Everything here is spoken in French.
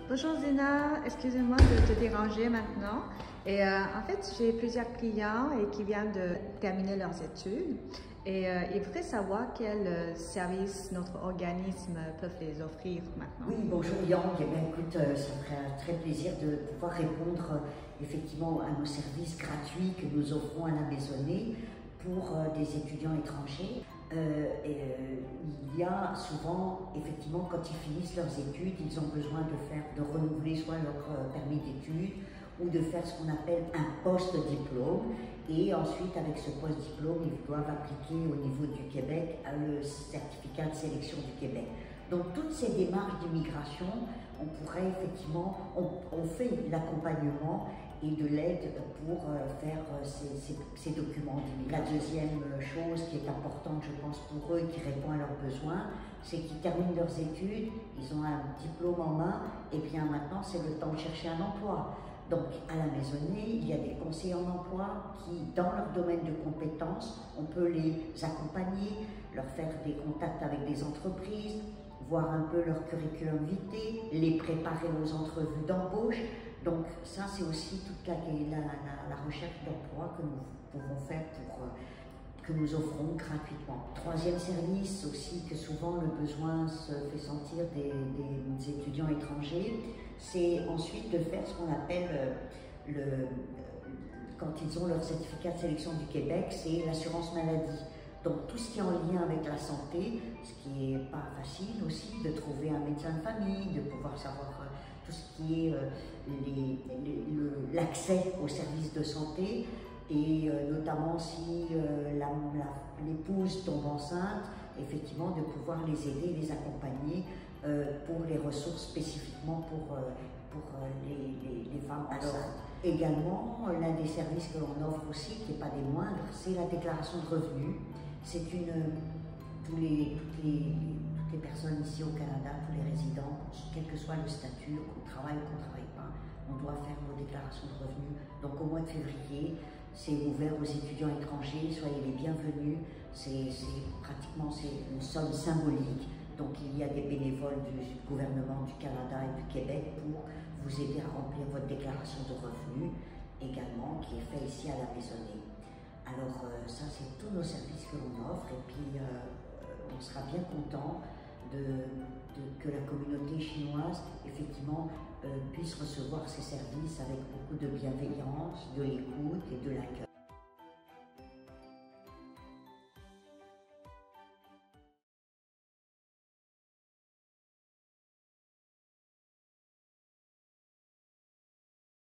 Bonjour Zina, excusez-moi de te déranger maintenant. En fait, j'ai plusieurs clients qui viennent de terminer leurs études et ils voudraient savoir quels services notre organisme peut les offrir maintenant. Oui, bonjour Yang. Eh bien, écoute, ça me ferait un très plaisir de pouvoir répondre effectivement à nos services gratuits que nous offrons à la Maisonnée pour des étudiants étrangers. Il y a souvent, effectivement, quand ils finissent leurs études, ils ont besoin de renouveler soit leur permis d'études ou de faire ce qu'on appelle un post-diplôme. Et ensuite, avec ce post-diplôme, ils doivent appliquer au niveau du Québec le certificat de sélection du Québec. Donc, toutes ces démarches d'immigration, on pourrait effectivement, on fait l'accompagnement et de l'aide pour faire ces documents d'immigration. La deuxième chose qui est importante, je pense, pour eux, qui répond à leurs besoins, c'est qu'ils terminent leurs études, ils ont un diplôme en main, et bien maintenant, c'est le temps de chercher un emploi. Donc, à la Maisonnée, il y a des conseillers en emploi qui, dans leur domaine de compétences, on peut les accompagner, leur faire des contacts avec des entreprises, voir un peu leur curriculum vitae, les préparer aux entrevues d'embauche. Donc ça, c'est aussi toute la recherche d'emploi que nous pouvons faire que nous offrons gratuitement. Troisième service aussi que souvent le besoin se fait sentir des étudiants étrangers, c'est ensuite de faire ce qu'on appelle quand ils ont leur certificat de sélection du Québec, c'est l'assurance maladie. Donc tout ce qui est en lien avec la santé, ce qui n'est pas facile aussi, de trouver un médecin de famille, de pouvoir savoir tout ce qui est l'accès aux services de santé, et notamment si l'épouse tombe enceinte, effectivement de pouvoir les aider, les accompagner pour les ressources spécifiquement pour les femmes enceintes. Également, l'un des services que l'on offre aussi, qui n'est pas des moindres, c'est la déclaration de revenus. C'est toutes les personnes ici au Canada, tous les résidents, quel que soit le statut, qu'on travaille ou qu'on ne travaille pas, on doit faire nos déclarations de revenus. Donc au mois de février, c'est ouvert aux étudiants étrangers, soyez les bienvenus. C'est une somme symbolique. Donc il y a des bénévoles du gouvernement du Canada et du Québec pour vous aider à remplir votre déclaration de revenus également, qui est fait ici à la Maisonnée. Alors ça, c'est tous nos services que l'on offre, et puis on sera bien content que la communauté chinoise, effectivement, puisse recevoir ces services avec beaucoup de bienveillance, de l'écoute et de l'accueil.